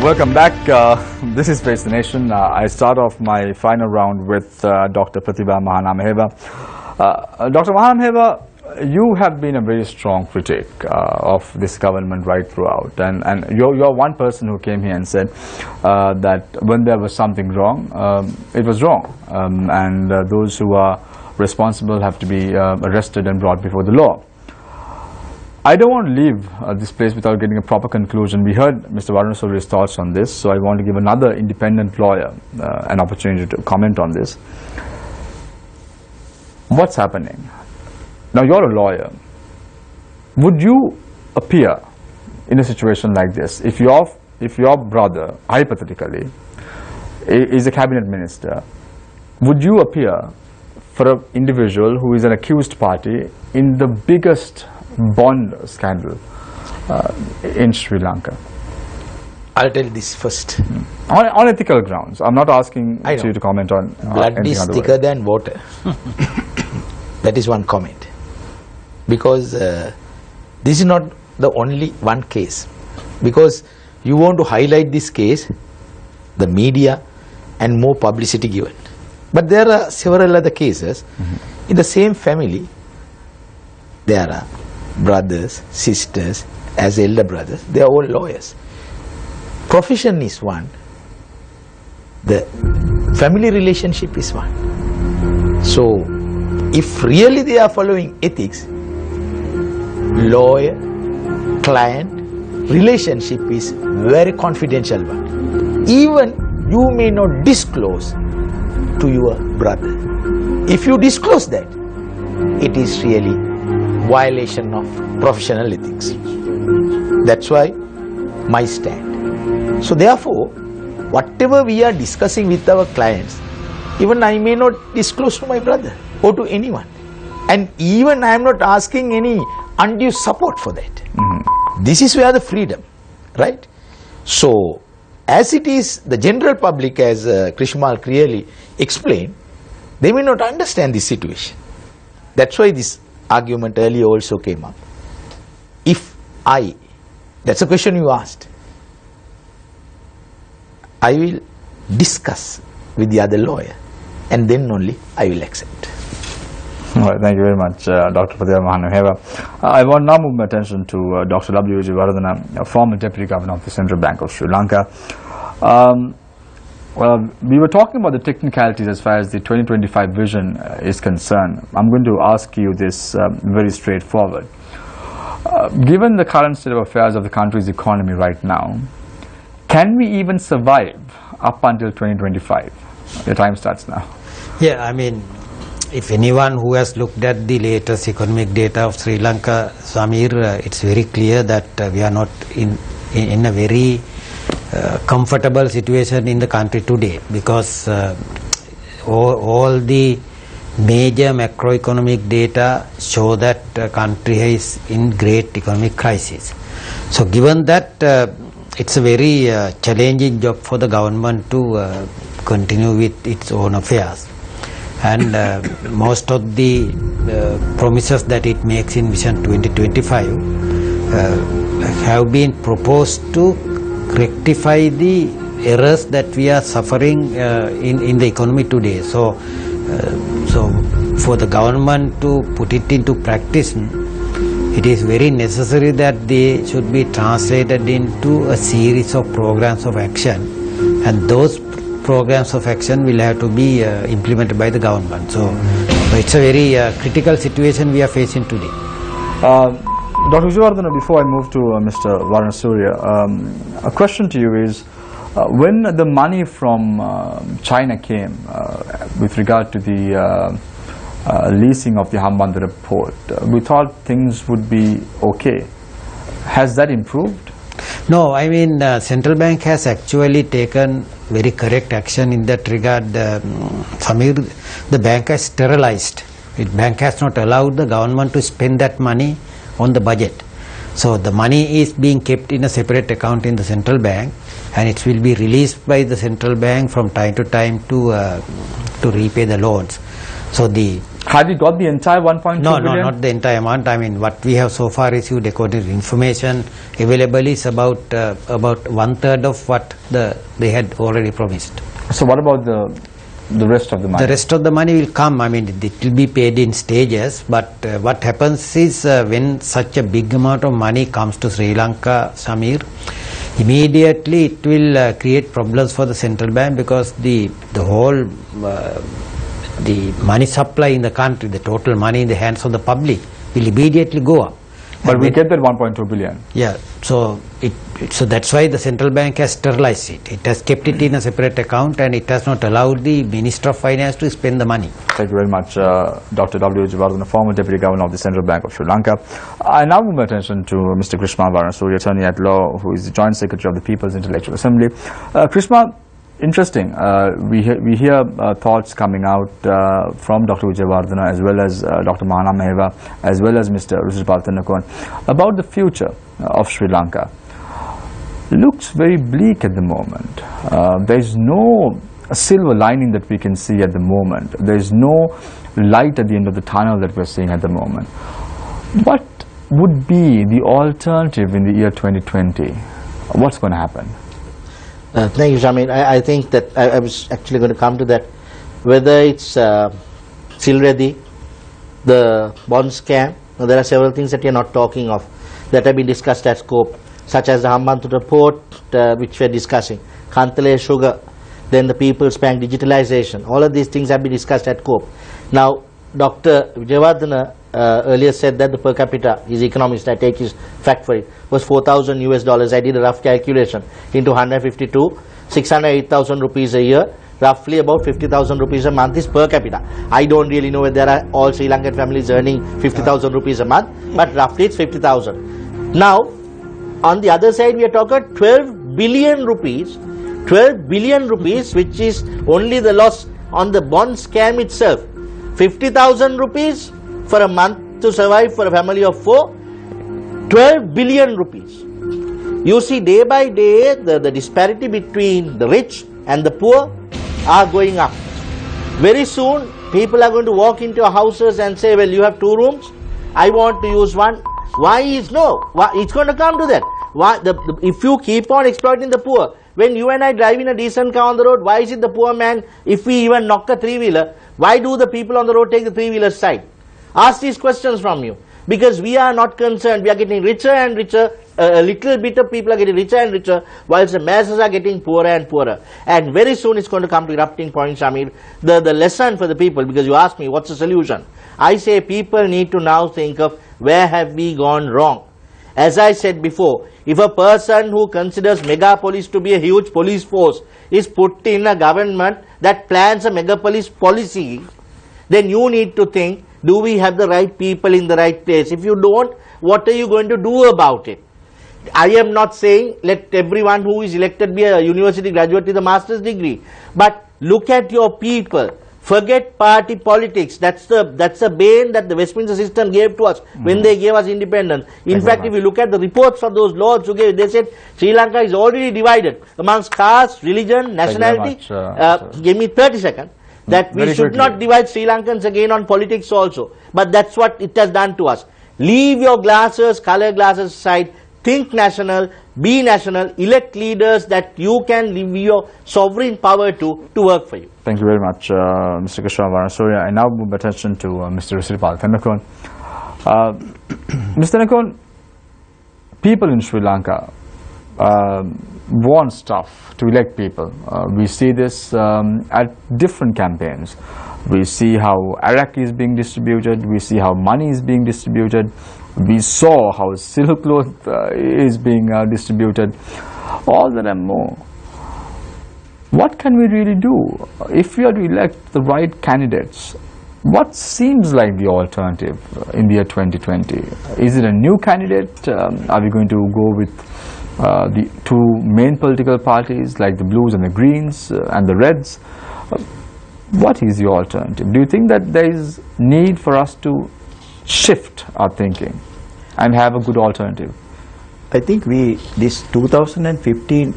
Welcome back. This is Face the Nation. I start off my final round with Dr. Minami Reba. Dr. Minami Reba, you have been a very strong critic of this government right throughout, and you're one person who came here and said that when there was something wrong, it was wrong, and those who are responsible have to be arrested and brought before the law. I don't want to leave this place without getting a proper conclusion. We heard Mr. Varunasuriya's thoughts on this, so I want to give another independent lawyer an opportunity to comment on this. What's happening? Now, you're a lawyer. Would you appear in a situation like this if your brother, hypothetically, is a cabinet minister? Would you appear for an individual who is an accused party in the biggest bond scandal in Sri Lanka? I'll tell this first. On ethical grounds. I'm not asking you to comment on blood is thicker than water. That is one comment. Because this is not the only one case. Because you want to highlight this case, the media, and more publicity given. But there are several other cases. In the same family, there are brothers, sisters, as elder brothers, they are all lawyers. Profession is one, the family relationship is one. So, if really they are following ethics, lawyer-client relationship is very confidential one. Even you may not disclose to your brother. If you disclose that, it is really violation of professional ethics. That's why my stand. So therefore, whatever we are discussing with our clients, even I may not disclose to my brother or to anyone. And even I am not asking any undue support for that. This is where the freedom, right? So, as it is, the general public, as Krishmal clearly explained, they may not understand this situation. That's why this argument earlier also came up. If that's a question you asked, I will discuss with the other lawyer and then only I will accept. All right, thank you very much, Dr. Minami Reba. I want now move my attention to Dr. W. Vijayawardena, a former Deputy Governor of the Central Bank of Sri Lanka. Well, we were talking about the technicalities as far as the 2025 vision is concerned. I'm going to ask you this very straightforward. Given the current state of affairs of the country's economy right now, can we even survive up until 2025? Your time starts now. Yeah, I mean, if anyone who has looked at the latest economic data of Sri Lanka, Samir, it's very clear that we are not in a very comfortable situation in the country today, because all the major macroeconomic data show that the country is in great economic crisis. So given that, it's a very challenging job for the government to continue with its own affairs. And most of the promises that it makes in Vision 2025 have been proposed to rectify the errors that we are suffering in the economy today. So for the government to put it into practice, it is very necessary that they should be translated into a series of programs of action, and those programs of action will have to be implemented by the government. So it's a very critical situation we are facing today. Dr. Vijayawardena, before I move to Mr. Varunasuriya, a question to you is, when the money from China came with regard to the leasing of the Hambantota port, we thought things would be okay. Has that improved? No, I mean, central bank has actually taken very correct action in that regard. Samir, the bank has sterilized. The bank has not allowed the government to spend that money on the budget. So the money is being kept in a separate account in the central bank, and it will be released by the central bank from time to time to repay the loans. So the Have you got the entire 1.2 No, billion? not the entire amount. I mean, what we have so far received according to information available is about 1/3 of what they had already promised. So what about the rest of the money? The rest of the money will come. I mean, it will be paid in stages. But what happens is when such a big amount of money comes to Sri Lanka, Samir, immediately it will create problems for the central bank, because the whole the money supply in the country, the total money in the hands of the public, will immediately go up. But we get that 1.2 billion. Yeah, so that's why the central bank has sterilized it. It has kept it in a separate account, and it has not allowed the Minister of Finance to spend the money. Thank you very much, Dr. W. Jayawardena, former Deputy Governor of the Central Bank of Sri Lanka. I now move my attention to Mr. Krishma Varanasuri, Attorney at Law, who is the Joint Secretary of the People's Intellectual Assembly. Krishma, interesting. We hear thoughts coming out from Dr. Jayawardena as well as Dr. Minami Reba as well as Mr. Ruchirpal Thannakoon about the future of Sri Lanka. Looks very bleak at the moment. There is no silver lining that we can see at the moment. There is no light at the end of the tunnel that we are seeing at the moment. What would be the alternative in the year 2020? What's going to happen? Thank you, Shamir. I think that I was actually going to come to that. Whether it's Silredi, the bond scam, there are several things that you're not talking of that have been discussed at scope, such as the Hambantota port, which we're discussing, Kantale sugar, then the People's Bank digitalization. All of these things have been discussed at scope. Now, Dr. Jayawardena earlier said that the per capita, his economist, I take his fact for it, was $4,000 US. I did a rough calculation into 152, 608,000 rupees a year, roughly about 50,000 rupees a month is per capita. I don't really know whether there are all Sri Lankan families earning 50,000 rupees a month, but roughly it's 50,000. Now, on the other side, we are talking 12 billion rupees, which is only the loss on the bond scam itself. 50,000 rupees for a month to survive for a family of 4, 12 billion rupees. You see, day by day, the disparity between the rich and the poor are going up. Very soon, people are going to walk into your houses and say, well, you have 2 rooms, I want to use one. Why is no? Why, it's going to come to that. Why, if you keep on exploiting the poor, when you and I drive in a decent car on the road, why is it the poor man, if we even knock a 3-wheeler, why do the people on the road take the 3-wheeler side? Ask these questions from you. Because we are not concerned. We are getting richer and richer. A little bit of people are getting richer and richer, whilst the masses are getting poorer and poorer. And very soon it's going to come to erupting point, Shamir. The lesson for the people, because you asked me what's the solution. I say people need to now think of where have we gone wrong. As I said before, if a person who considers megapolis to be a huge police force is put in a government that plans a megapolis policy, then you need to think, do we have the right people in the right place? If you don't, what are you going to do about it? I am not saying let everyone who is elected be a university graduate with a master's degree, but look at your people. Forget party politics. That's the bane that the Westminster system gave to us when they gave us independence. In fact, if you look at the reports of those lords who gave, they said Sri Lanka is already divided amongst caste, religion, nationality. Give me 30 seconds. That we should not divide Sri Lankans again on politics also. But that's what it has done to us. Leave your glasses, color glasses aside. Think national, be national, elect leaders that you can leave your sovereign power to work for you. Thank you very much, Mr. Krishma Varanasuri. I now move attention to Mr. Ruchirpal Thannakoon. Mr. Thannakoon, people in Sri Lanka want stuff to elect people. We see this at different campaigns. We see how Iraq is being distributed. We see how money is being distributed. We saw how silk cloth is being distributed. All that and more. What can we really do? If we are to elect the right candidates, what seems like the alternative in the year 2020? Is it a new candidate? Are we going to go with the 2 main political parties like the Blues and the Greens and the Reds? What is the alternative? Do you think that there is need for us to shift our thinking and have a good alternative? I think this 2015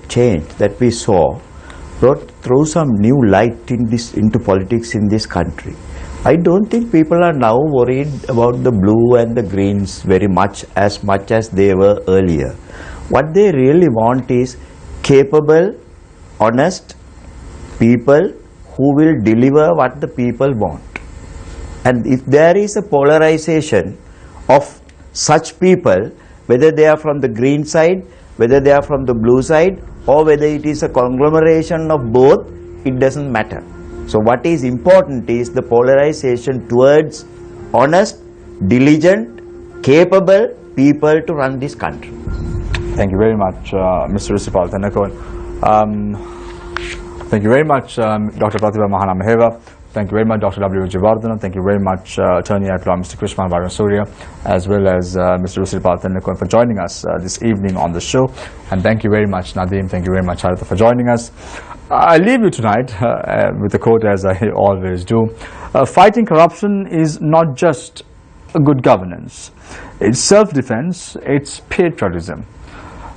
change that we saw throw some new light into politics in this country. I don't think people are now worried about the blue and the greens very much as they were earlier. What they really want is capable, honest people who will deliver what the people want. And if there is a polarization of such people, whether they are from the green side, whether they are from the blue side, or whether it is a conglomeration of both, it doesn't matter. So what is important is the polarization towards honest, diligent, capable people to run this country. Thank you very much, Mr. Risipal Thanakon. Thank you very much, Dr. Pratibha Mahanamaheva. Thank you very much, Dr. W. Jivardhana. Thank you very much, Attorney at Law, Mr. Krishman Varasurya, as well as Mr. Risipal Thanakon for joining us this evening on the show. And thank you very much, Nadeem. Thank you very much, Haritha, for joining us. I leave you tonight with a quote, as I always do. Fighting corruption is not just good governance. It's self-defense, it's patriotism.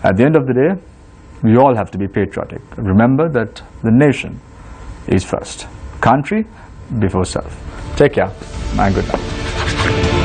At the end of the day, we all have to be patriotic. Remember that the nation is first. Country before self. Take care and good night.